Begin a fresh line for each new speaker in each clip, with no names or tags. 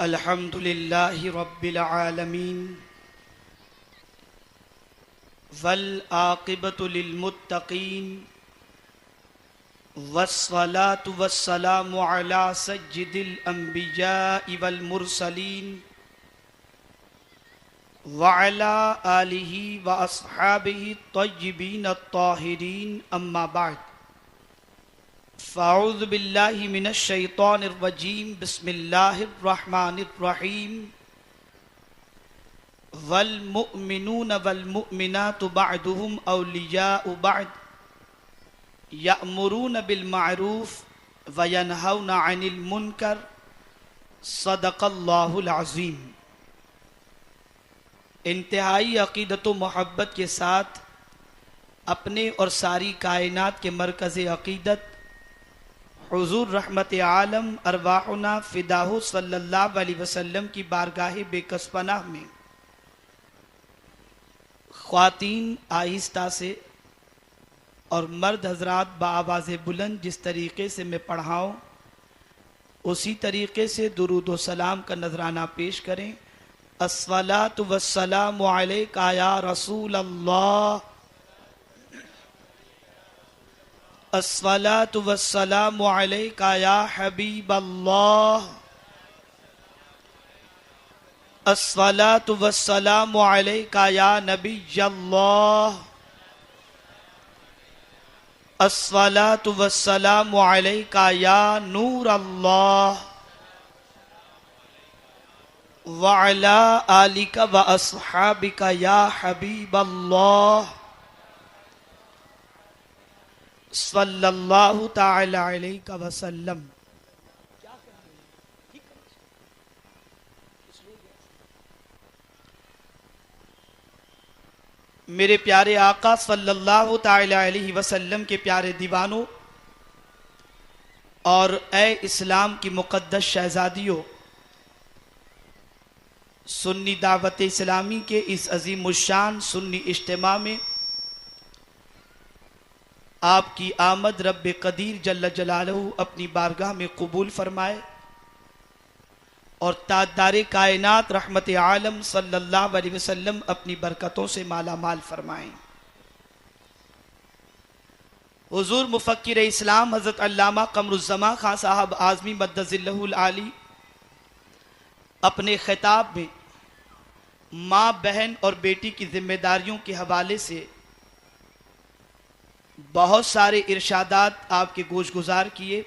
الحمد للہ رب العالمین والعاقبۃ للمتقین والصلاة والسلام علی سید الانبیاء والمرسلین وعلی آلہ واصحابہ الطیبین الطاہرین اما بعد فاعوذ باللہ من الشیطان الرجیم بسم اللہ الرحمن الرحیم والمؤمنون والمؤمنات بعضهم اولیاء بعض یأمرون بالمعروف وینہون عن المنکر صدق اللہ العظیم۔ انتہائی عقیدت و محبت کے ساتھ اپنے اور ساری کائنات کے مرکز عقیدت حضور رحمت عالم ارواحنا فداہ صلی اللہ علیہ وسلم کی بارگاہ بے کس پناہ میں خواتین آہستہ سے اور مرد حضرات بآواز بلند جس طریقے سے میں پڑھاؤں اسی طریقے سے درود و سلام کا نذرانہ پیش کریں۔ الصلاۃ والسلام علیک یا رسول اللہ، الصلاۃ والسلام علیک یا حبیب اللہ، الصلاۃ والسلام علیک یا نبی اللہ، الصلاۃ والسلام علیک یا نور اللہ، وعلی آلک واصحابک یا حبیب اللہ، صلی اللہ تعالی علیہ وسلم۔ میرے پیارے آقا صلی اللہ تعالی علیہ وسلم کے پیارے دیوانوں اور اے اسلام کی مقدس شہزادیوں، سنی دعوت اسلامی کے اس عظیم الشان سنی اجتماع میں آپ کی آمد رب قدیر جل جلالہ اپنی بارگاہ میں قبول فرمائے اور تاجدار کائنات رحمت عالم صلی اللہ علیہ وسلم اپنی برکتوں سے مالا مال فرمائیں۔ حضور مفکر اسلام حضرت علامہ قمر الزمان خان صاحب اعظمی مدد ظلہ العالی اپنے خطاب میں ماں بہن اور بیٹی کی ذمہ داریوں کے حوالے سے بہت سارے ارشادات آپ کے گوش گزار کیے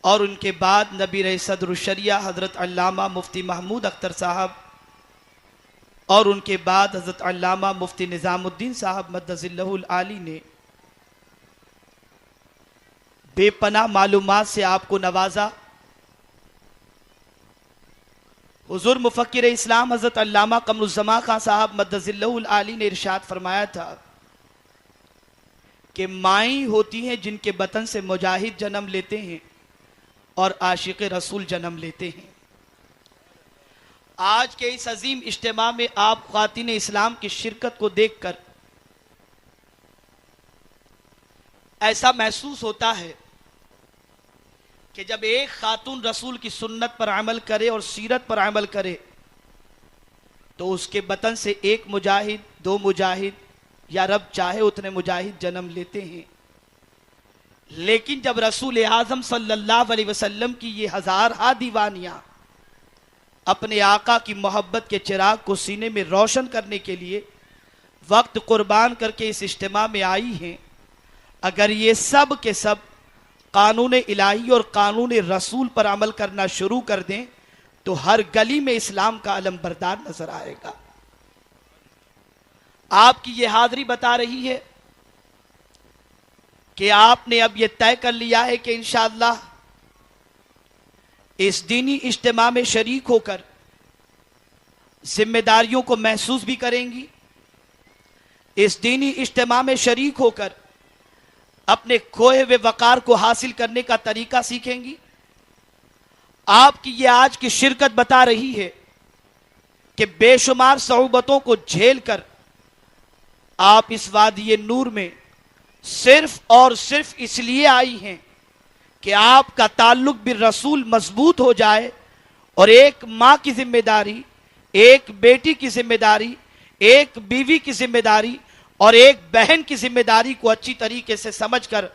اور ان کے بعد نبی رئیس صدر الشریعہ حضرت علامہ مفتی محمود اختر صاحب اور ان کے بعد حضرت علامہ مفتی نظام الدین صاحب مدد ظلہ العالی نے بے پناہ معلومات سے آپ کو نوازا۔ حضور مفکر اسلام حضرت علامہ قمر الزمان خان صاحب مدد ظلہ العالی نے ارشاد فرمایا تھا کہ مائیں ہوتی ہیں جن کے بطن سے مجاہد جنم لیتے ہیں اور عاشق رسول جنم لیتے ہیں۔ آج کے اس عظیم اجتماع میں آپ خواتین اسلام کی شرکت کو دیکھ کر ایسا محسوس ہوتا ہے کہ جب ایک خاتون رسول کی سنت پر عمل کرے اور سیرت پر عمل کرے تو اس کے بطن سے ایک مجاہد، دو مجاہد یا رب چاہے اتنے مجاہد جنم لیتے ہیں، لیکن جب رسول اعظم صلی اللہ علیہ وسلم کی یہ ہزارہا دیوانیاں اپنے آقا کی محبت کے چراغ کو سینے میں روشن کرنے کے لیے وقت قربان کر کے اس اجتماع میں آئی ہیں، اگر یہ سب کے سب قانون الہی اور قانون رسول پر عمل کرنا شروع کر دیں تو ہر گلی میں اسلام کا علم بردار نظر آئے گا۔ آپ کی یہ حاضری بتا رہی ہے کہ آپ نے اب یہ طے کر لیا ہے کہ انشاءاللہ اس دینی اجتماع میں شریک ہو کر ذمہ داریوں کو محسوس بھی کریں گی، اس دینی اجتماع میں شریک ہو کر اپنے کھوئے ہوئے وقار کو حاصل کرنے کا طریقہ سیکھیں گی۔ آپ کی یہ آج کی شرکت بتا رہی ہے کہ بے شمار صعوبتوں کو جھیل کر آپ اس وادی نور میں صرف اور صرف اس لیے آئی ہیں کہ آپ کا تعلق بالرسول مضبوط ہو جائے اور ایک ماں کی ذمہ داری، ایک بیٹی کی ذمہ داری، ایک بیوی کی ذمہ داری اور ایک بہن کی ذمہ داری کو اچھی طریقے سے سمجھ کر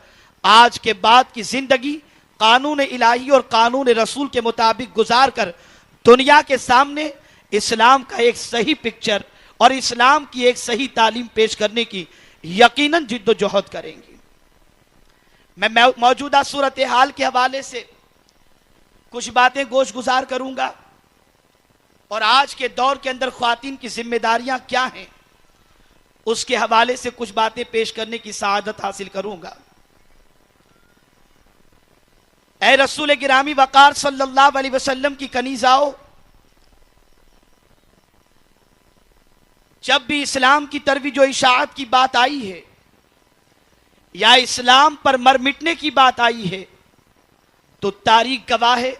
آج کے بعد کی زندگی قانون الہی اور قانون رسول کے مطابق گزار کر دنیا کے سامنے اسلام کا ایک صحیح پکچر اور اسلام کی ایک صحیح تعلیم پیش کرنے کی یقیناً جد و جہد کریں گی۔ میں موجودہ صورتحال کے حوالے سے کچھ باتیں گوش گزار کروں گا اور آج کے دور کے اندر خواتین کی ذمہ داریاں کیا ہیں اس کے حوالے سے کچھ باتیں پیش کرنے کی سعادت حاصل کروں گا۔ اے رسول گرامی وقار صلی اللہ علیہ وسلم کی کنیزاؤ، جب بھی اسلام کی ترویج و اشاعت کی بات آئی ہے یا اسلام پر مر مٹنے کی بات آئی ہے تو تاریخ گواہ ہے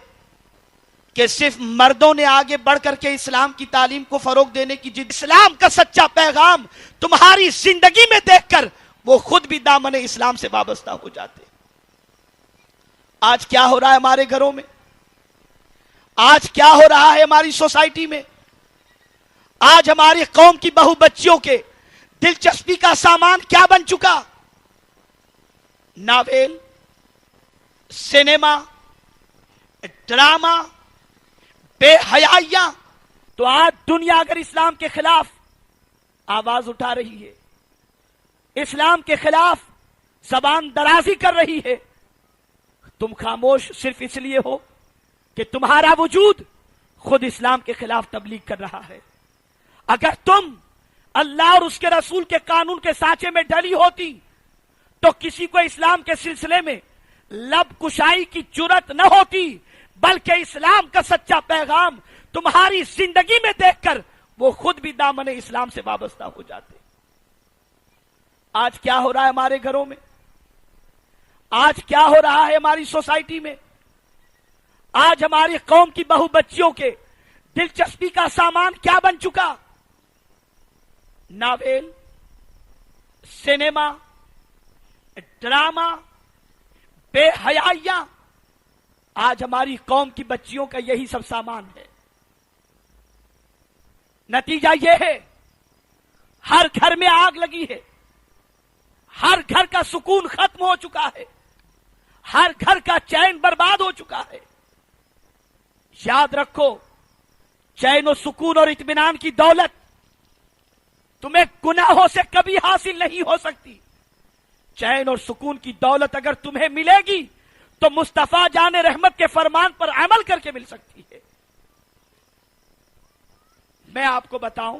کہ صرف مردوں نے آگے بڑھ کر کے اسلام کی تعلیم کو فروغ دینے کی جد۔ اسلام کا سچا پیغام تمہاری زندگی میں دیکھ کر وہ خود بھی دامن اسلام سے وابستہ ہو جاتے۔ آج کیا ہو رہا ہے ہمارے گھروں میں؟ آج کیا ہو رہا ہے ہماری سوسائٹی میں؟ آج ہماری قوم کی بہو بچیوں کے دلچسپی کا سامان کیا بن چکا؟ ناول، سینما، ڈرامہ، بے حیائیاں۔ تو آج دنیا اگر اسلام کے خلاف آواز اٹھا رہی ہے، اسلام کے خلاف زبان درازی کر رہی ہے، تم خاموش صرف اس لیے ہو کہ تمہارا وجود خود اسلام کے خلاف تبلیغ کر رہا ہے۔ اگر تم اللہ اور اس کے رسول کے قانون کے سانچے میں ڈلی ہوتی تو کسی کو اسلام کے سلسلے میں لب کشائی کی جرت نہ ہوتی، بلکہ اسلام کا سچا پیغام تمہاری زندگی میں دیکھ کر وہ خود بھی دامن اسلام سے وابستہ ہو جاتے۔ آج کیا ہو رہا ہے ہمارے گھروں میں؟ آج کیا ہو رہا ہے ہماری سوسائٹی میں؟ آج ہماری قوم کی بہو بچیوں کے دلچسپی کا سامان کیا بن چکا؟ ناول، سینما، ڈرامہ، بے حیائیاں۔ آج ہماری قوم کی بچیوں کا یہی سب سامان ہے۔ نتیجہ یہ ہے ہر گھر میں آگ لگی ہے، ہر گھر کا سکون ختم ہو چکا ہے، ہر گھر کا چین برباد ہو چکا ہے۔ یاد رکھو، چین و سکون اور اطمینان کی دولت تمہیں گناہوں سے کبھی حاصل نہیں ہو سکتی۔ چین اور سکون کی دولت اگر تمہیں ملے گی تو مصطفیٰ جان رحمت کے فرمان پر عمل کر کے مل سکتی ہے۔ میں آپ کو بتاؤں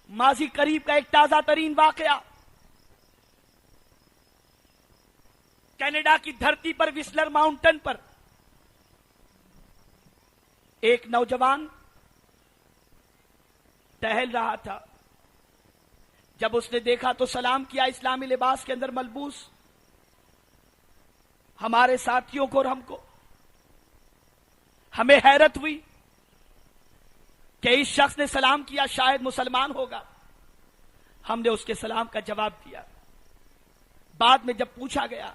ماضی قریب کا ایک تازہ ترین واقعہ۔ کینیڈا کی دھرتی پر وسلر ماؤنٹن پر ایک نوجوان ٹہل رہا تھا۔ جب اس نے دیکھا تو سلام کیا اسلامی لباس کے اندر ملبوس ہمارے ساتھیوں کو اور ہم کو۔ ہمیں حیرت ہوئی کہ اس شخص نے سلام کیا، شاید مسلمان ہوگا۔ ہم نے اس کے سلام کا جواب دیا۔ بعد میں جب پوچھا گیا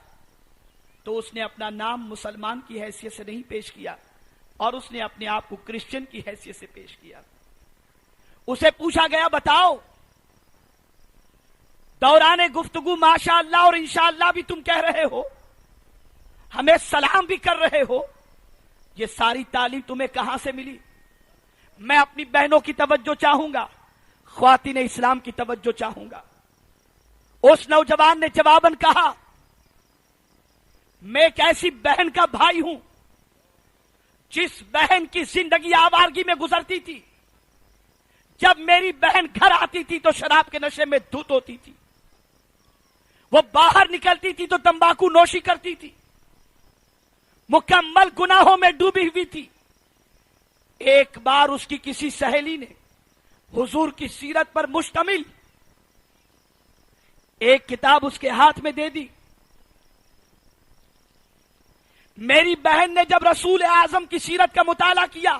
تو اس نے اپنا نام مسلمان کی حیثیت سے نہیں پیش کیا اور اس نے اپنے آپ کو کرسچن کی حیثیت سے پیش کیا۔ اسے پوچھا گیا بتاؤ دوران گفتگو ماشاءاللہ اور انشاءاللہ بھی تم کہہ رہے ہو، ہمیں سلام بھی کر رہے ہو، یہ ساری تعلیم تمہیں کہاں سے ملی؟ میں اپنی بہنوں کی توجہ چاہوں گا، خواتین اسلام کی توجہ چاہوں گا۔ اس نوجوان نے جواباً کہا میں ایک ایسی بہن کا بھائی ہوں جس بہن کی زندگی آوارگی میں گزرتی تھی۔ جب میری بہن گھر آتی تھی تو شراب کے نشے میں دھت ہوتی تھی، وہ باہر نکلتی تھی تو تمباکو نوشی کرتی تھی، مکمل گناہوں میں ڈوبی ہوئی تھی۔ ایک بار اس کی کسی سہیلی نے حضور کی سیرت پر مشتمل ایک کتاب اس کے ہاتھ میں دے دی۔ میری بہن نے جب رسول اعظم کی سیرت کا مطالعہ کیا،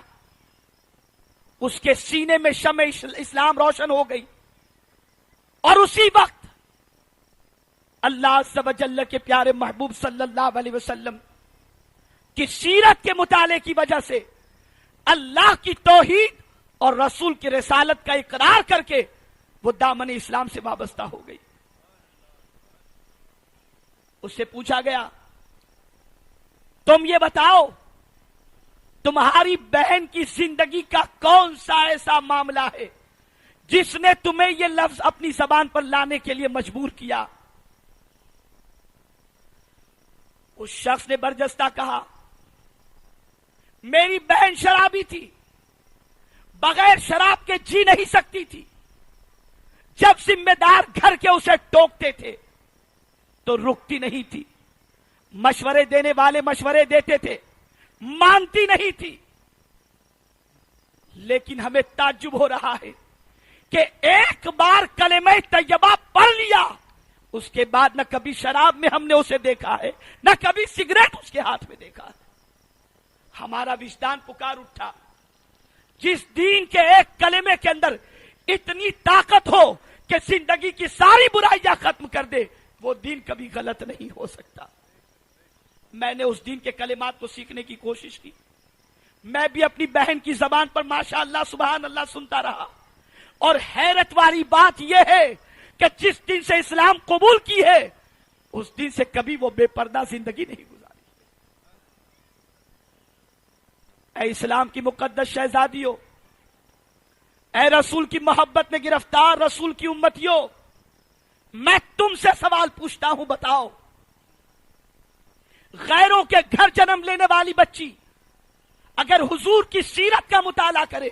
اس کے سینے میں شمع اسلام روشن ہو گئی، اور اسی وقت اللہ عز و جل کے پیارے محبوب صلی اللہ علیہ وسلم کہ سیرت کے مطالعے کی وجہ سے اللہ کی توحید اور رسول کی رسالت کا اقرار کر کے وہ دامن اسلام سے وابستہ ہو گئی. اس سے پوچھا گیا تم یہ بتاؤ تمہاری بہن کی زندگی کا کون سا ایسا معاملہ ہے جس نے تمہیں یہ لفظ اپنی زبان پر لانے کے لیے مجبور کیا؟ اس شخص نے برجستہ کہا میری بہن شرابی تھی، بغیر شراب کے جی نہیں سکتی تھی. جب ذمہ دار گھر کے اسے ٹوکتے تھے تو رکتی نہیں تھی، مشورے دینے والے مشورے دیتے تھے، مانتی نہیں تھی. لیکن ہمیں تعجب ہو رہا ہے کہ ایک بار کلمہ طیبہ پڑھ لیا، اس کے بعد نہ کبھی شراب میں ہم نے اسے دیکھا ہے، نہ کبھی سگریٹ اس کے ہاتھ میں دیکھا ہے. ہمارا وجدان پکار اٹھا، جس دین کے ایک کلمے کے اندر اتنی طاقت ہو کہ زندگی کی ساری برائیاں ختم کر دے، وہ دین کبھی غلط نہیں ہو سکتا. میں نے اس دین کے کلمات کو سیکھنے کی کوشش کی. میں بھی اپنی بہن کی زبان پر ماشاء اللہ سبحان اللہ سنتا رہا. اور حیرت والی بات یہ ہے کہ جس دن سے اسلام قبول کی ہے اس دن سے کبھی وہ بے پردہ زندگی نہیں گزاری. اے اسلام کی مقدس شہزادیوں، اے رسول کی محبت میں گرفتار رسول کی امتیوں، میں تم سے سوال پوچھتا ہوں، بتاؤ غیروں کے گھر جنم لینے والی بچی اگر حضور کی سیرت کا مطالعہ کرے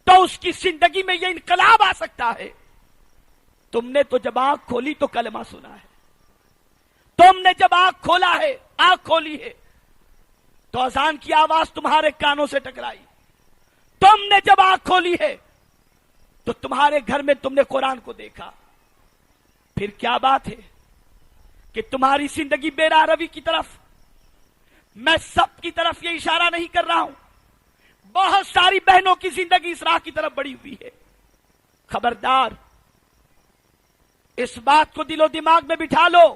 تو اس کی زندگی میں یہ انقلاب آ سکتا ہے. تم نے تو جب آنکھ کھولی تو کلمہ سنا ہے، تم نے جب آنکھ کھولا ہے، آنکھ کھولی ہے تو اذان کی آواز تمہارے کانوں سے ٹکرائی. تم نے جب آنکھ کھولی ہے تو تمہارے گھر میں تم نے قرآن کو دیکھا. پھر کیا بات ہے کہ تمہاری زندگی بے راہ روی کی طرف، میں سب کی طرف یہ اشارہ نہیں کر رہا ہوں، بہت ساری بہنوں کی زندگی اس راہ کی طرف بڑھی ہوئی ہے. خبردار، اس بات کو دل و دماغ میں بٹھا لو،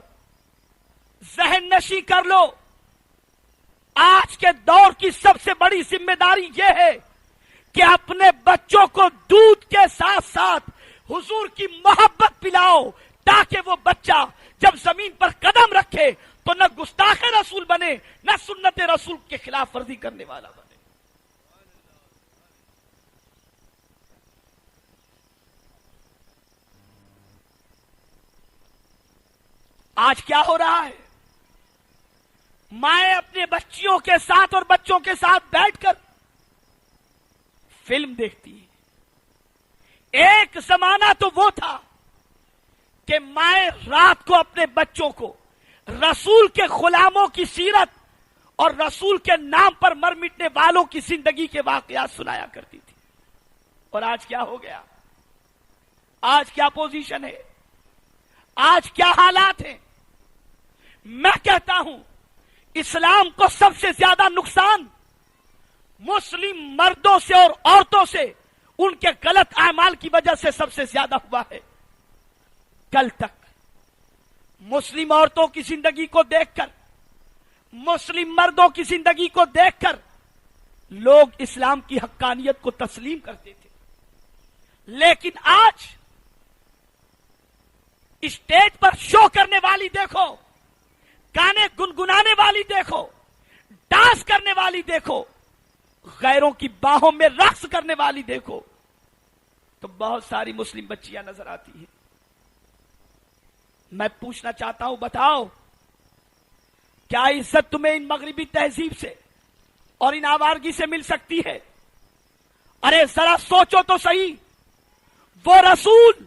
ذہن نشی کر لو. آج کے دور کی سب سے بڑی ذمہ داری یہ ہے کہ اپنے بچوں کو دودھ کے ساتھ ساتھ حضور کی محبت پلاؤ، تاکہ وہ بچہ جب زمین پر قدم رکھے تو نہ گستاخ رسول بنے، نہ سنت رسول کے خلاف ورزی کرنے والا بنے. آج کیا ہو رہا ہے؟ مائیں اپنے بچیوں کے ساتھ اور بچوں کے ساتھ بیٹھ کر فلم دیکھتی ہیں. ایک زمانہ تو وہ تھا کہ مائیں رات کو اپنے بچوں کو رسول کے غلاموں کی سیرت اور رسول کے نام پر مر مٹنے والوں کی زندگی کے واقعات سنایا کرتی تھی. اور آج کیا ہو گیا؟ آج کیا پوزیشن ہے؟ آج کیا حالات ہیں؟ میں کہتا ہوں اسلام کو سب سے زیادہ نقصان مسلم مردوں سے اور عورتوں سے ان کے غلط اعمال کی وجہ سے سب سے زیادہ ہوا ہے. کل تک مسلم عورتوں کی زندگی کو دیکھ کر، مسلم مردوں کی زندگی کو دیکھ کر لوگ اسلام کی حقانیت کو تسلیم کرتے تھے. لیکن آج اسٹیج پر شو کرنے والی دیکھو، گانے گنگنانے والی دیکھو، ڈانس کرنے والی دیکھو، غیروں کی باہوں میں رقص کرنے والی دیکھو، تو بہت ساری مسلم بچیاں نظر آتی ہیں. میں پوچھنا چاہتا ہوں، بتاؤ کیا عزت تمہیں ان مغربی تہذیب سے اور ان آوارگی سے مل سکتی ہے؟ ارے ذرا سوچو تو صحیح، وہ رسول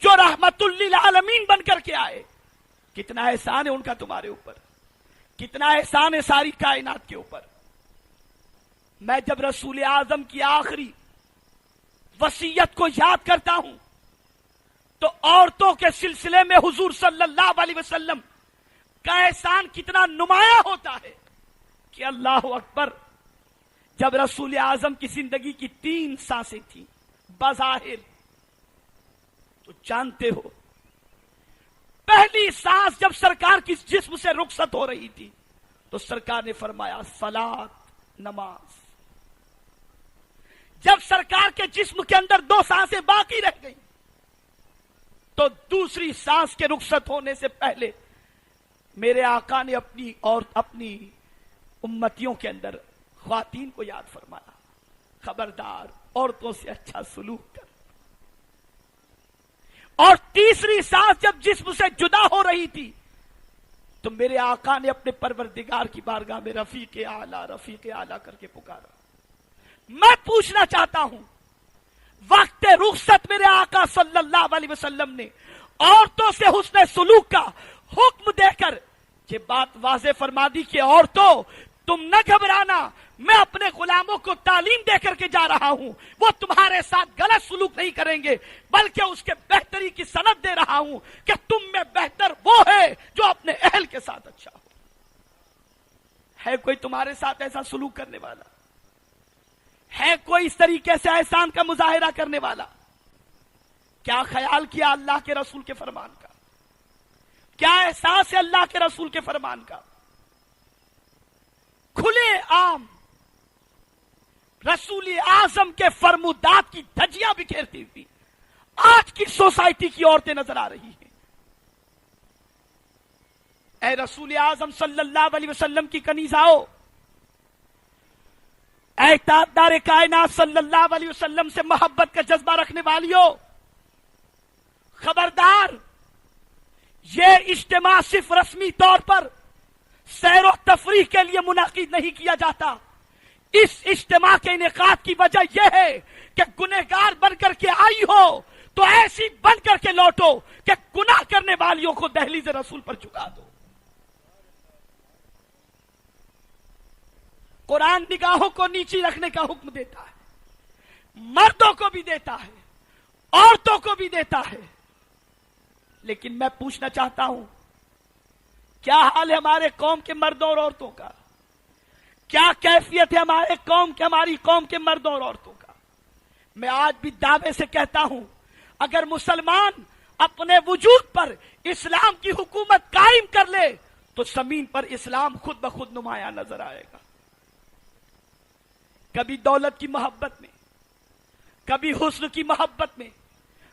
جو رحمت للعالمین بن کر کے آئے، کتنا احسان ہے ان کا تمہارے اوپر، کتنا احسان ہے ساری کائنات کے اوپر. میں جب رسول اعظم کی آخری وصیت کو یاد کرتا ہوں تو عورتوں کے سلسلے میں حضور صلی اللہ علیہ وسلم کا احسان کتنا نمایاں ہوتا ہے کہ اللہ اکبر. جب رسول اعظم کی زندگی کی 3 سانسیں تھیں بظاہر، تو جانتے ہو پہلی سانس جب سرکار کی جسم سے رخصت ہو رہی تھی تو سرکار نے فرمایا صلات، نماز۔ جب سرکار کے جسم کے اندر 2 سانسیں باقی رہ گئی تو دوسری سانس کے رخصت ہونے سے پہلے میرے آقا نے اپنی امتیوں کے اندر خواتین کو یاد فرمایا، خبردار عورتوں سے اچھا سلوک کر۔ اور تیسری سانس جب جسم سے جدا ہو رہی تھی تو میرے آقا نے اپنے پروردگار کی بارگاہ میں رفیق اعلیٰ کر کے پکارا۔ میں پوچھنا چاہتا ہوں، وقت رخصت میرے آقا صلی اللہ علیہ وسلم نے عورتوں سے حسن سلوک کا حکم دے کر یہ بات واضح فرما دی کہ عورتوں تم نہ گھبرانا، میں اپنے غلاموں کو تعلیم دے کر کے جا رہا ہوں، وہ تمہارے ساتھ غلط سلوک نہیں کریں گے، بلکہ اس کے بہتری کی سند دے رہا ہوں کہ تم میں بہتر وہ ہے جو اپنے اہل کے ساتھ اچھا ہو۔ ہے کوئی تمہارے ساتھ ایسا سلوک کرنے والا؟ ہے کوئی اس طریقے سے احسان کا مظاہرہ کرنے والا؟ کیا خیال کیا اللہ کے رسول کے فرمان کا؟ کیا احساس ہے اللہ کے رسول کے فرمان کا؟ کھلے عام رسول اعظم کے فرمودات کی دھجیاں بکھیرتی ہوئی آج کی سوسائٹی کی عورتیں نظر آ رہی ہیں۔ اے رسول اعظم صلی اللہ علیہ وسلم کی کنیزاؤ، اے تاجدار کائنات صلی اللہ علیہ وسلم سے محبت کا جذبہ رکھنے والیوں، خبردار، یہ اجتماع صرف رسمی طور پر سیر و تفریح کے لیے منعقد نہیں کیا جاتا۔ اس اجتماع کے انعقاد کی وجہ یہ ہے کہ گنہگار بن کر کے آئی ہو تو ایسی بن کر کے لوٹو کہ گناہ کرنے والیوں کو دہلیز رسول پر جھکا دو۔ قرآن نگاہوں کو نیچی رکھنے کا حکم دیتا ہے، مردوں کو بھی دیتا ہے، عورتوں کو بھی دیتا ہے، لیکن میں پوچھنا چاہتا ہوں، کیا حال ہے ہمارے قوم کے مردوں اور عورتوں کا؟ کیا کیفیت ہے ہماری قوم کے مردوں اور عورتوں کا؟ میں آج بھی دعوے سے کہتا ہوں، اگر مسلمان اپنے وجود پر اسلام کی حکومت قائم کر لے تو زمین پر اسلام خود بخود نمایاں نظر آئے گا۔ کبھی دولت کی محبت میں، کبھی حسن کی محبت میں،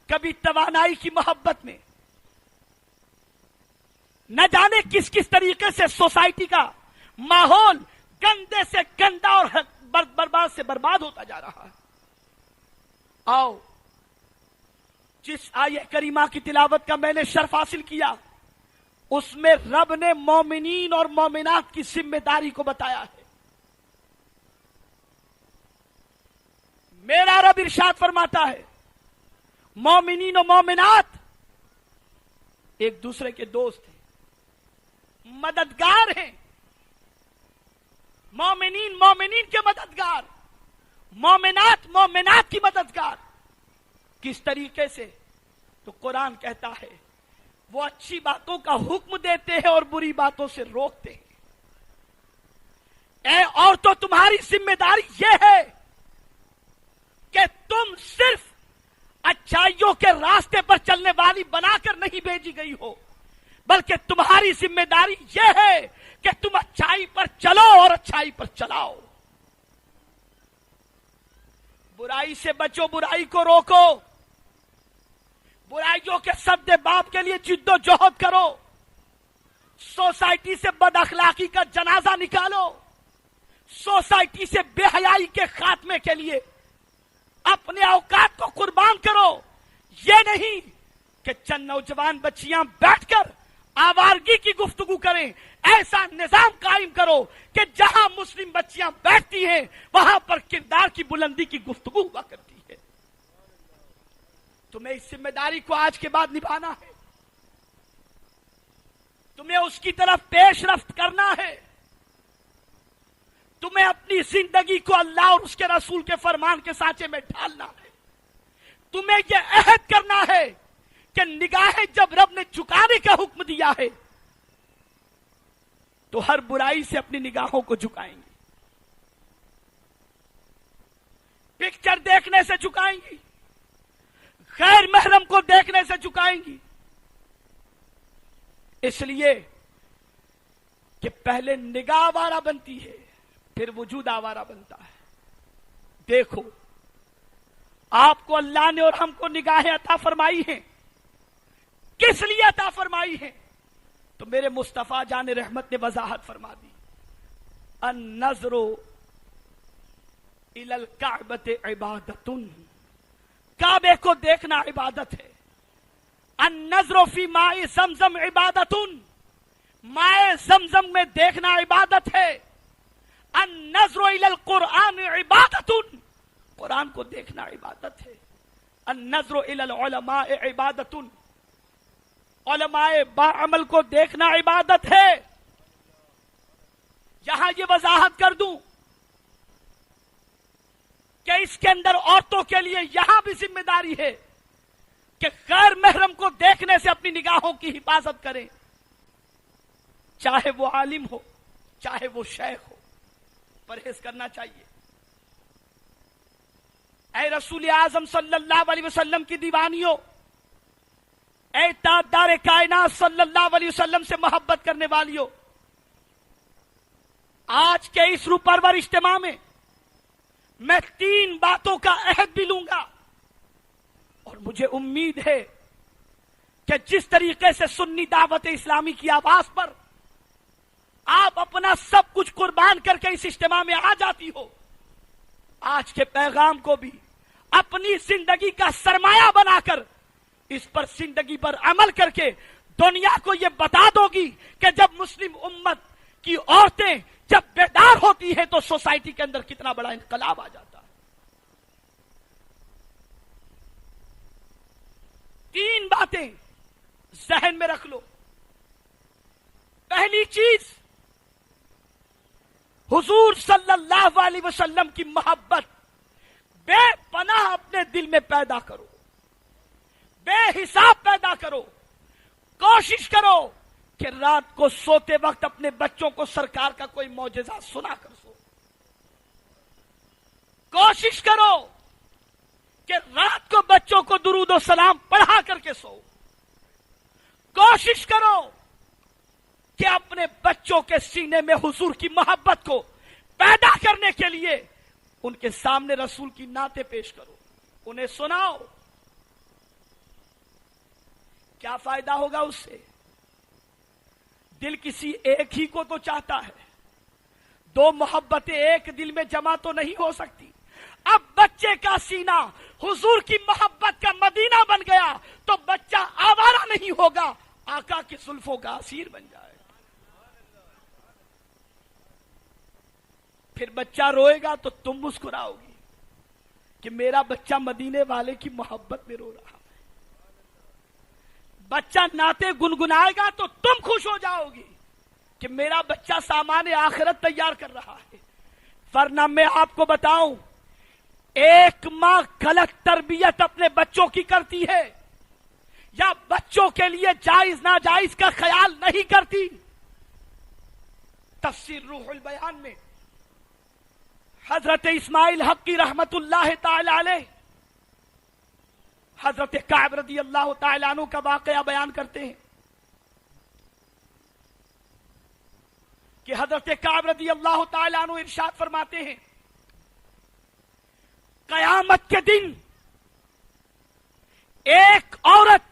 کبھی توانائی کی محبت میں، نہ جانے کس کس طریقے سے سوسائٹی کا ماحول گندے سے گندا اور برباد سے برباد ہوتا جا رہا ہے۔ آؤ، جس آیہ کریمہ کی تلاوت کا میں نے شرف حاصل کیا، اس میں رب نے مومنین اور مومنات کی ذمہ داری کو بتایا ہے۔ میرا رب ارشاد فرماتا ہے، مومنین و مومنات ایک دوسرے کے دوست ہیں، مددگار ہیں۔ مومنین کے مددگار، مومنات کی مددگار۔ کس طریقے سے؟ تو قرآن کہتا ہے وہ اچھی باتوں کا حکم دیتے ہیں اور بری باتوں سے روکتے ہیں۔ اے عورتوں، تمہاری ذمہ داری یہ ہے کہ تم صرف اچھائیوں کے راستے پر چلنے والی بنا کر نہیں بھیجی گئی ہو، بلکہ تمہاری ذمہ داری یہ ہے کہ تم اچھائی پر چلو اور اچھائی پر چلاؤ۔ برائی سے بچو، برائی کو روکو، برائیوں کے سد باب کے لیے جد و جہد کرو، سوسائٹی سے بد اخلاقی کا جنازہ نکالو، سوسائٹی سے بے حیائی کے خاتمے کے لیے اپنے اوقات کو قربان کرو۔ یہ نہیں کہ چند نوجوان بچیاں بیٹھ کر آوارگی کی گفتگو کریں، ایسا نظام قائم کرو کہ جہاں مسلم بچیاں بیٹھتی ہیں وہاں پر کردار کی بلندی کی گفتگو ہوا کرتی ہے۔ تمہیں اس ذمہ داری کو آج کے بعد نبھانا ہے، تمہیں اس کی طرف پیش رفت کرنا ہے، تمہیں اپنی زندگی کو اللہ اور اس کے رسول کے فرمان کے سانچے میں ڈھالنا ہے۔ تمہیں یہ عہد کرنا ہے کہ نگاہیں جب رب نے جھکانے کا حکم دیا ہے تو ہر برائی سے اپنی نگاہوں کو جھکائیں گی، پکچر دیکھنے سے جھکائیں گی، غیر محرم کو دیکھنے سے جھکائیں گی، اس لیے کہ پہلے نگاہ آوارہ بنتی ہے پھر وجود آوارہ بنتا ہے. دیکھو آپ کو اللہ نے اور ہم کو نگاہیں عطا فرمائی ہیں, کس لیے عطا فرمائی ہیں؟ تو میرے مصطفیٰ جان رحمت نے وضاحت فرما دی. النظر الی الکعبۃ عبادۃ, کعبے کو دیکھنا عبادت ہے. النظر فی ماء زمزم عبادۃ, ماء زمزم میں دیکھنا عبادت ہے. النظر الی القرآن عبادۃ, قرآن کو دیکھنا عبادت ہے. النظر الی العلماء عبادۃ, علماء باعمل کو دیکھنا عبادت ہے. یہاں یہ وضاحت کر دوں کہ اس کے اندر عورتوں کے لیے یہاں بھی ذمہ داری ہے کہ غیر محرم کو دیکھنے سے اپنی نگاہوں کی حفاظت کریں, چاہے وہ عالم ہو چاہے وہ شیخ ہو, پرہیز کرنا چاہیے. اے رسول اعظم صلی اللہ علیہ وسلم کی دیوانیوں, اے تاجدار کائنات صلی اللہ علیہ وسلم سے محبت کرنے والیوں, آج کے اس روح پرور اجتماع میں میں 3 باتوں کا عہد بھی لوں گا, اور مجھے امید ہے کہ جس طریقے سے سنی دعوت اسلامی کی آواز پر آپ اپنا سب کچھ قربان کر کے اس اجتماع میں آ جاتی ہو, آج کے پیغام کو بھی اپنی زندگی کا سرمایہ بنا کر اس پر زندگی پر عمل کر کے دنیا کو یہ بتا دو گی کہ جب مسلم امت کی عورتیں جب بیدار ہوتی ہیں تو سوسائٹی کے اندر کتنا بڑا انقلاب آ جاتا ہے. 3 باتیں ذہن میں رکھ لو. پہلی چیز, حضور صلی اللہ علیہ وسلم کی محبت بے پناہ اپنے دل میں پیدا کرو, بے حساب پیدا کرو. کوشش کرو کہ رات کو سوتے وقت اپنے بچوں کو سرکار کا کوئی معجزہ سنا کر سو. کوشش کرو کہ رات کو بچوں کو درود و سلام پڑھا کر کے سو. کوشش کرو کہ اپنے بچوں کے سینے میں حضور کی محبت کو پیدا کرنے کے لیے ان کے سامنے رسول کی نعتیں پیش کرو, انہیں سناؤ. کیا فائدہ ہوگا اس سے؟ دل کسی ایک ہی کو تو چاہتا ہے, 2 محبتیں ایک دل میں جمع تو نہیں ہو سکتی. اب بچے کا سینہ حضور کی محبت کا مدینہ بن گیا تو بچہ آوارہ نہیں ہوگا, آقا کی زلفوں کا اسیر بن جائے. پھر بچہ روئے گا تو تم مسکراؤ گی کہ میرا بچہ مدینے والے کی محبت میں رو رہا ہے. بچہ نعتیں گنگنائے گا تو تم خوش ہو جاؤ گی کہ میرا بچہ سامان آخرت تیار کر رہا ہے. ورنہ میں آپ کو بتاؤں, ایک ماں غلط تربیت اپنے بچوں کی کرتی ہے یا بچوں کے لیے جائز ناجائز کا خیال نہیں کرتی. تفسیر روح البیان میں حضرت اسماعیل حقی رحمت اللہ تعالی علیہ حضرت کعب رضی اللہ تعالیٰ عنہ کا واقعہ بیان کرتے ہیں کہ حضرت کعب رضی اللہ تعالیٰ عنہ ارشاد فرماتے ہیں, قیامت کے دن ایک عورت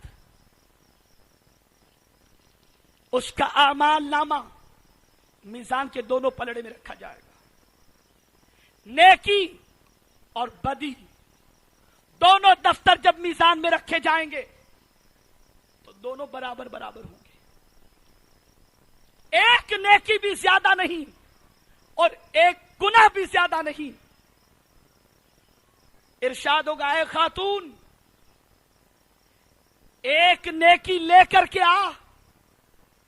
اس کا اعمال نامہ میزان کے دونوں پلڑے میں رکھا جائے گا. نیکی اور بدی دونوں دفتر جب میزان میں رکھے جائیں گے تو دونوں برابر برابر ہوں گے. ایک نیکی بھی زیادہ نہیں اور ایک گناہ بھی زیادہ نہیں. ارشاد ہوگا, اے خاتون ایک نیکی لے کر کے آ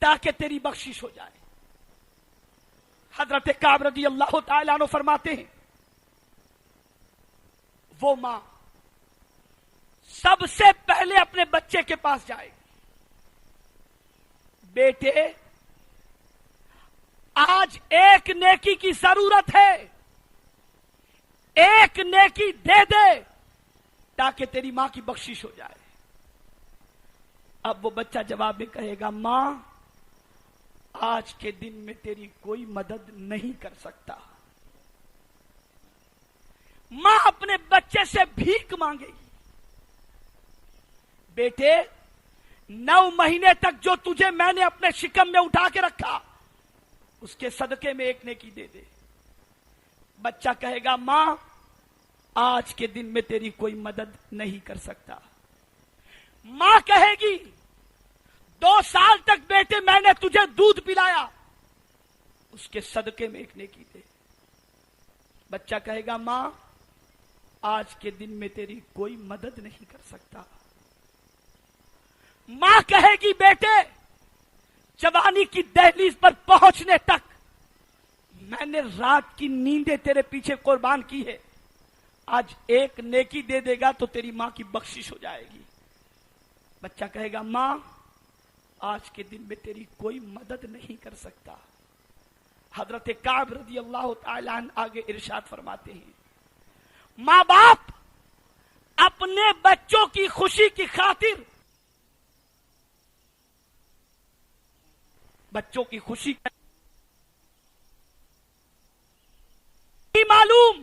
تاکہ تیری بخشش ہو جائے. حضرت کعب رضی اللہ تعالیٰ عنہ فرماتے ہیں, وہ ماں سب سے پہلے اپنے بچے کے پاس جائے گی, بیٹے آج ایک نیکی کی ضرورت ہے, ایک نیکی دے دے تاکہ تیری ماں کی بخشش ہو جائے. اب وہ بچہ جواب میں کہے گا, ماں آج کے دن میں تیری کوئی مدد نہیں کر سکتا. ماں اپنے بچے سے بھیک مانگے گی. بیٹے 9 مہینے تک جو تجھے میں نے اپنے شکم میں اٹھا کے رکھا اس کے صدقے میں ایک نیکی دے دے. بچہ کہے گا ماں آج کے دن میں تیری کوئی مدد نہیں کر سکتا. ماں کہے گی 2 سال تک بیٹے میں نے تجھے دودھ پلایا اس کے صدقے میں ایک نیکی دے. بچہ کہے گا ماں آج کے دن میں تیری کوئی مدد نہیں کر سکتا. ماں کہے گی بیٹے جوانی کی دہلیز پر پہنچنے تک میں نے رات کی نیندیں تیرے پیچھے قربان کی ہے, آج ایک نیکی دے دے گا تو تیری ماں کی بخشش ہو جائے گی. بچہ کہے گا ماں آج کے دن میں تیری کوئی مدد نہیں کر سکتا. حضرت کعب رضی اللہ تعالی عنہ آگے ارشاد فرماتے ہیں ماں باپ اپنے بچوں کی خوشی کی خاطر بچوں کی خوشی معلوم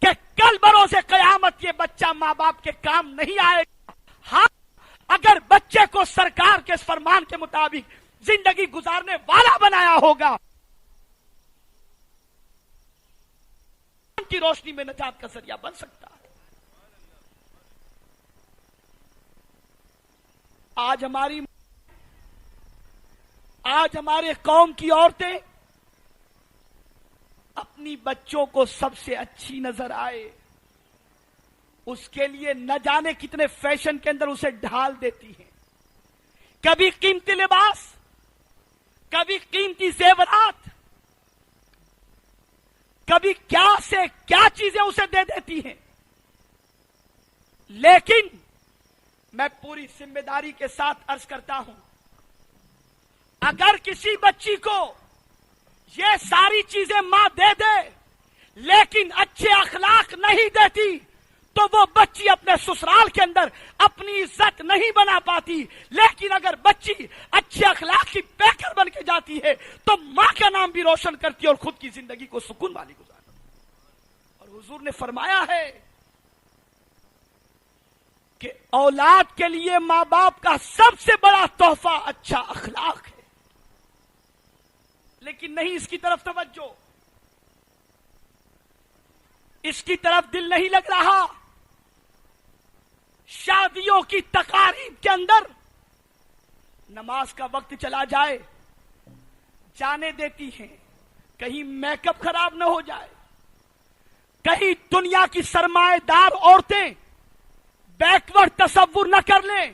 کہ کل بروز قیامت یہ بچہ ماں باپ کے کام نہیں آئے گا. ہاں اگر بچے کو سرکار کے فرمان کے مطابق زندگی گزارنے والا بنایا ہوگا کی روشنی میں نجات کا ذریعہ بن سکتا ہے. آج ہمارے قوم کی عورتیں اپنی بچوں کو سب سے اچھی نظر آئے اس کے لیے نہ جانے کتنے فیشن کے اندر اسے ڈھال دیتی ہیں. کبھی قیمتی لباس, کبھی قیمتی زیورات, کبھی کیا سے کیا چیزیں اسے دے دیتی ہیں. لیکن میں پوری ذمہ داری کے ساتھ عرض کرتا ہوں اگر کسی بچی کو یہ ساری چیزیں ماں دے دے لیکن اچھے اخلاق نہیں دیتی تو وہ بچی اپنے سسرال کے اندر اپنی عزت نہیں بنا پاتی. لیکن اگر بچی اچھے اخلاق کی پیکر بن کے جاتی ہے تو ماں کا نام بھی روشن کرتی ہے اور خود کی زندگی کو سکون والی گزارتی. اور حضور نے فرمایا ہے کہ اولاد کے لیے ماں باپ کا سب سے بڑا تحفہ اچھا اخلاق ہے. لیکن نہیں اس کی طرف توجہ, اس کی طرف دل نہیں لگ رہا. شادیوں کی تقاریب کے اندر نماز کا وقت چلا جائے جانے دیتی ہیں کہیں میک اپ خراب نہ ہو جائے, کہیں دنیا کی سرمایہ دار عورتیں بیکورڈ تصور نہ کر لیں.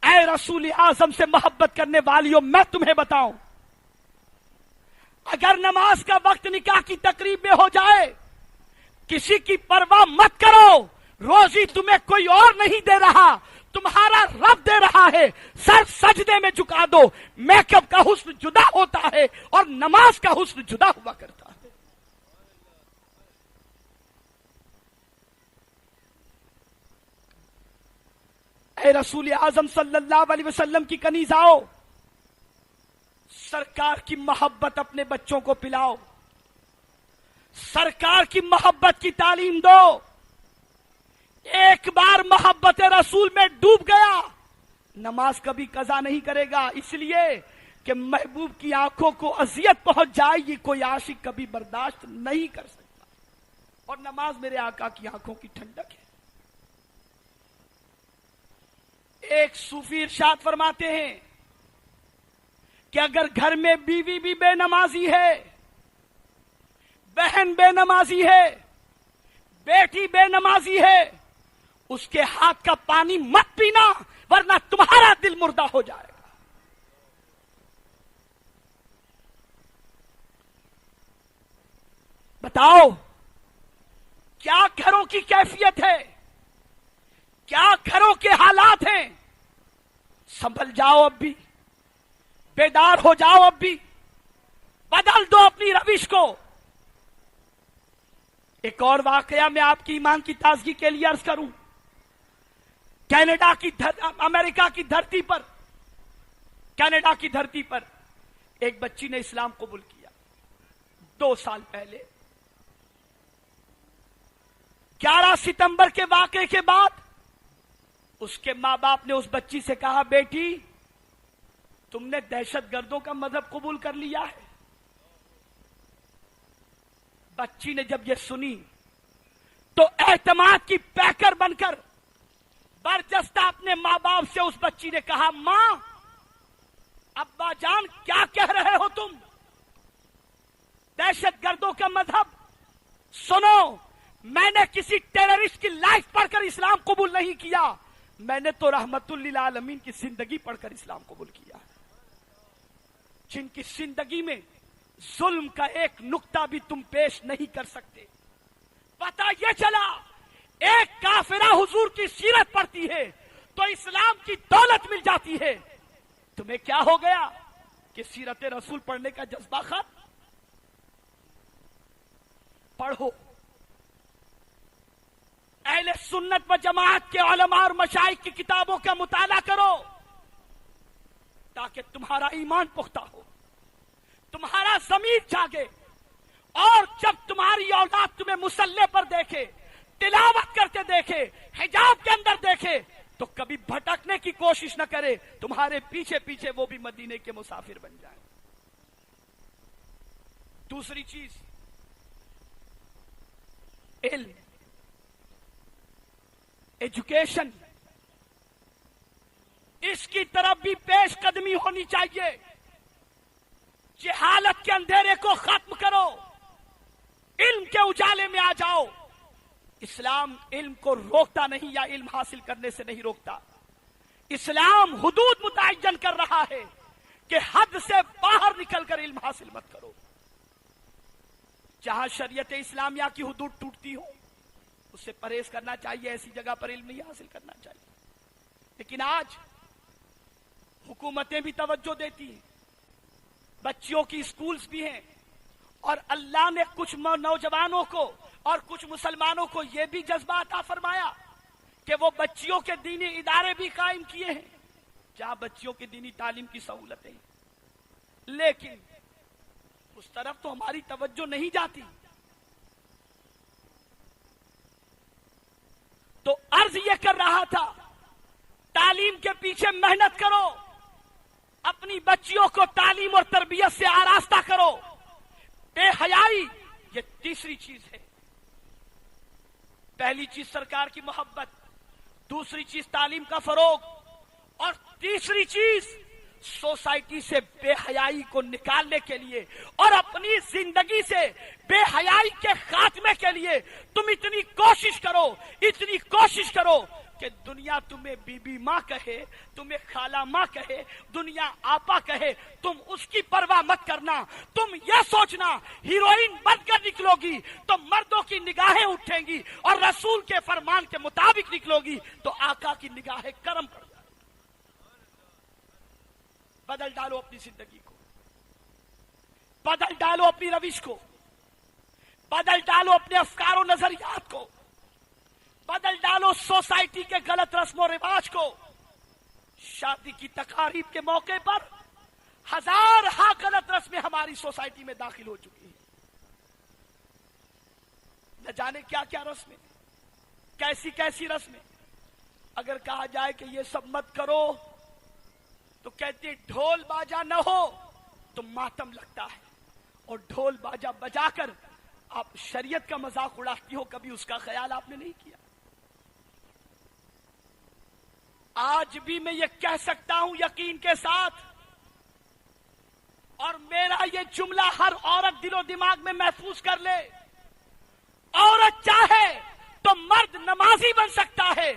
اے رسول اعظم سے محبت کرنے والیوں میں تمہیں بتاؤں اگر نماز کا وقت نکاح کی تقریب میں ہو جائے کسی کی پرواہ مت کرو, روزی تمہیں کوئی اور نہیں دے رہا تمہارا رب دے رہا ہے, سر سجدے میں جھکا دو. میک اپ کا حسن جدا ہوتا ہے اور نماز کا حسن جدا ہوا کرتا ہے. اے رسول اعظم صلی اللہ علیہ وسلم کی کنیز آؤ, سرکار کی محبت اپنے بچوں کو پلاؤ, سرکار کی محبت کی تعلیم دو. ایک بار محبت رسول میں ڈوب گیا نماز کبھی قضا نہیں کرے گا, اس لیے کہ محبوب کی آنکھوں کو اذیت پہنچ جائے گی کوئی عاشق کبھی برداشت نہیں کر سکتا. اور نماز میرے آقا کی آنکھوں کی ٹھنڈک ہے. ایک صوفی ارشاد فرماتے ہیں کہ اگر گھر میں بیوی بھی بے نمازی ہے, بہن بے نمازی ہے, بیٹی بے نمازی ہے, اس کے ہاتھ کا پانی مت پینا ورنہ تمہارا دل مردہ ہو جائے گا. بتاؤ کیا گھروں کی کیفیت ہے, کیا گھروں کے حالات ہیں. سنبھل جاؤ اب بھی, بیدار ہو جاؤ اب بھی, بدل دو اپنی روش کو. ایک اور واقعہ میں آپ کی ایمان کی تازگی کے لیے عرض کروں. کینیڈا کی امریکہ کی دھرتی پر
کینیڈا کی دھرتی پر ایک بچی نے اسلام قبول کیا 2 سال پہلے. 11 ستمبر کے واقعے کے بعد اس کے ماں باپ نے اس بچی سے کہا بیٹی تم نے دہشت گردوں کا مذہب قبول کر لیا ہے. بچی نے جب یہ سنی تو اعتماد کی پیکر بن کر برجستہ اپنے ماں باپ سے اس بچی نے کہا ماں ابا جان کیا کہہ رہے ہو تم؟ دہشت گردوں کا مذہب؟ سنو میں نے کسی ٹیررسٹ کی لائف پڑھ کر اسلام قبول نہیں کیا, میں نے تو رحمت للعالمین کی زندگی پڑھ کر اسلام قبول کیا, جن کی زندگی میں ظلم کا ایک نقطہ بھی تم پیش نہیں کر سکتے. پتہ یہ چلا ایک کافرہ حضور کی سیرت پڑھتی ہے تو اسلام کی دولت مل جاتی ہے. تمہیں کیا ہو گیا کہ سیرت رسول پڑھنے کا جذبہ ختم؟ پڑھو, اہل سنت و جماعت کے علماء اور مشائخ کی کتابوں کا مطالعہ کرو تاکہ تمہارا ایمان پختہ ہو, تمہارا ضمیر جاگے, اور جب تمہاری اولاد تمہیں مصلی پر دیکھے, تلاوت کرتے دیکھے, حجاب کے اندر دیکھے تو کبھی بھٹکنے کی کوشش نہ کرے, تمہارے پیچھے پیچھے وہ بھی مدینے کے مسافر بن جائیں. دوسری چیز علم, ایجوکیشن, اس کی طرف بھی پیش قدمی ہونی چاہیے. جہالت کے اندھیرے کو ختم کرو, علم کے اجالے میں آ جاؤ. اسلام علم کو روکتا نہیں یا علم حاصل کرنے سے نہیں روکتا. اسلام حدود متعین کر رہا ہے کہ حد سے باہر نکل کر علم حاصل مت کرو. جہاں شریعت اسلامیہ کی حدود ٹوٹتی ہو اس سے پرہیز کرنا چاہیے, ایسی جگہ پر علم نہیں حاصل کرنا چاہیے. لیکن آج حکومتیں بھی توجہ دیتی ہیں, بچیوں کی اسکولز بھی ہیں, اور اللہ نے کچھ نوجوانوں کو اور کچھ مسلمانوں کو یہ بھی جذبہ عطا فرمایا کہ وہ بچیوں کے دینی ادارے بھی قائم کیے ہیں جہاں بچیوں کی دینی تعلیم کی سہولتیں. لیکن اس طرف تو ہماری توجہ نہیں جاتی. تو عرض یہ کر رہا تھا تعلیم کے پیچھے محنت کرو, اپنی بچیوں کو تعلیم اور تربیت سے آراستہ کرو. بے حیائی یہ تیسری چیز ہے. پہلی چیز سرکار کی محبت, دوسری چیز تعلیم کا فروغ, اور تیسری چیز سوسائٹی سے بے حیائی کو نکالنے کے لیے اور اپنی زندگی سے بے حیائی کے خاتمے کے لیے تم اتنی کوشش کرو کہ دنیا تمہیں بی بی ماں کہے, تمہیں خالہ ماں کہے, دنیا آپا کہے, تم اس کی پرواہ مت کرنا. تم یہ سوچنا ہیروئن بن کر نکلو گی تو مردوں کی نگاہیں اٹھیں گی, اور رسول کے فرمان کے مطابق نکلو گی تو آقا کی نگاہیں کرم پڑ جائیں. بدل ڈالو اپنی زندگی کو, بدل ڈالو اپنی روش کو, بدل ڈالو اپنے افکار و نظریات کو, بدل ڈالو سوسائٹی کے غلط رسم و رواج کو. شادی کی تقاریب کے موقع پر ہزار غلط رسمیں ہماری سوسائٹی میں داخل ہو چکی ہیں. نہ جانے کیا کیا رسمیں, کیسی کیسی رسمیں. اگر کہا جائے کہ یہ سب مت کرو تو کہتے ڈھول باجا نہ ہو تو ماتم لگتا ہے, اور ڈھول باجا بجا کر آپ شریعت کا مذاق اڑاتی ہو, کبھی اس کا خیال آپ نے نہیں کیا. آج بھی میں یہ کہہ سکتا ہوں یقین کے ساتھ, اور میرا یہ جملہ ہر عورت دل و دماغ میں محفوظ کر لے, عورت چاہے تو مرد نمازی بن سکتا ہے,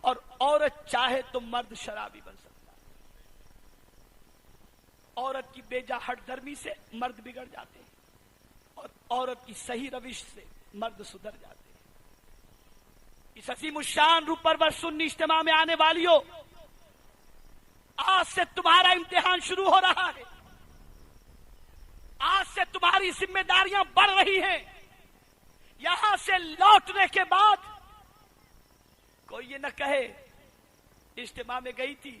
اور عورت چاہے تو مرد شرابی بن سکتا ہے. عورت کی بے جا ہٹ درمی سے مرد بگڑ جاتے ہیں, اور عورت کی صحیح روش سے مرد سدھر جاتے ہیں. اس عظیم الشان روح پرور سنی اجتماع میں آنے والیوں, آج سے تمہارا امتحان شروع ہو رہا ہے. آج سے تمہاری ذمہ داریاں بڑھ رہی ہیں. یہاں سے لوٹنے کے بعد کوئی یہ نہ کہے اجتماع میں گئی تھی,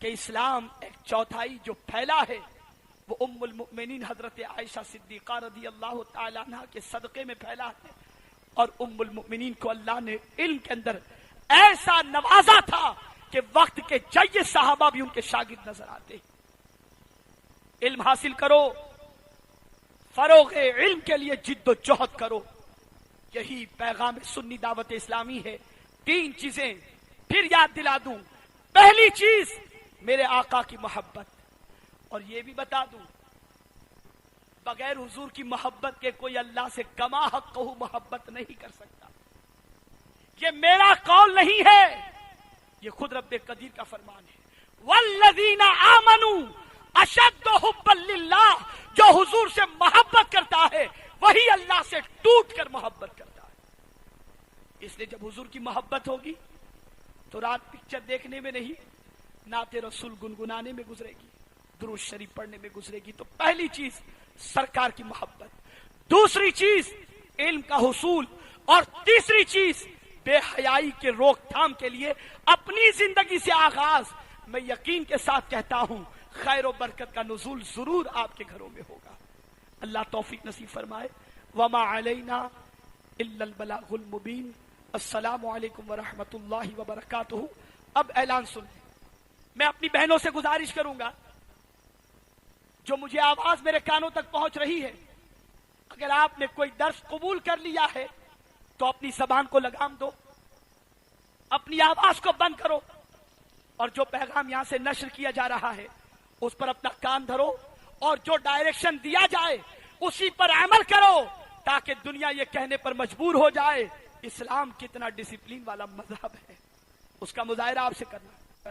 کہ اسلام ایک چوتھائی جو پھیلا ہے وہ ام المؤمنین حضرت عائشہ صدیقہ رضی اللہ تعالی عنہ کے صدقے میں پھیلا ہے، اور ام المؤمنین کو اللہ نے علم کے اندر ایسا نوازا تھا کہ وقت کے جید صحابہ بھی ان کے شاگرد نظر آتے۔ علم حاصل کرو، فروغ علم کے لیے جد و جہد کرو، یہی پیغام سنی دعوت اسلامی ہے۔ 3 چیزیں پھر یاد دلا دوں۔ پہلی چیز میرے آقا کی محبت، اور یہ بھی بتا دوں بغیر حضور کی محبت کے کوئی اللہ سے کما حقہ محبت نہیں کر سکتا۔ یہ میرا قول نہیں ہے، یہ خود رب قدیر کا فرمان ہے۔ والذین آمنوا اشد حبا للہ، جو حضور سے محبت کرتا ہے وہی اللہ سے ٹوٹ کر محبت کرتا ہے۔ اس لیے جب حضور کی محبت ہوگی تو رات پکچر دیکھنے میں نہیں، نعت رسول گنگنانے میں گزرے گی، درود شریف پڑھنے میں گزرے گی۔ تو پہلی چیز سرکار کی محبت، دوسری چیز علم کا حصول، اور تیسری چیز بے حیائی کے روک تھام کے لیے اپنی زندگی سے آغاز۔ میں یقین کے ساتھ کہتا ہوں خیر و برکت کا نزول ضرور آپ کے گھروں میں ہوگا۔ اللہ توفیق نصیب فرمائے۔ وما علینا الا البلاغ المبین۔ السلام علیکم ورحمۃ اللہ وبرکاتہ۔ اب اعلان سن لیں۔ میں اپنی بہنوں سے گزارش کروں گا، جو مجھے آواز میرے کانوں تک پہنچ رہی ہے، اگر آپ نے کوئی درس قبول کر لیا ہے تو اپنی زبان کو لگام دو، اپنی آواز کو بند کرو، اور جو پیغام یہاں سے نشر کیا جا رہا ہے اس پر اپنا کان دھرو، اور جو ڈائریکشن دیا جائے اسی پر عمل کرو، تاکہ دنیا یہ کہنے پر مجبور ہو جائے اسلام کتنا ڈسپلین والا مذہب ہے۔ اس کا مظاہرہ آپ سے کرنا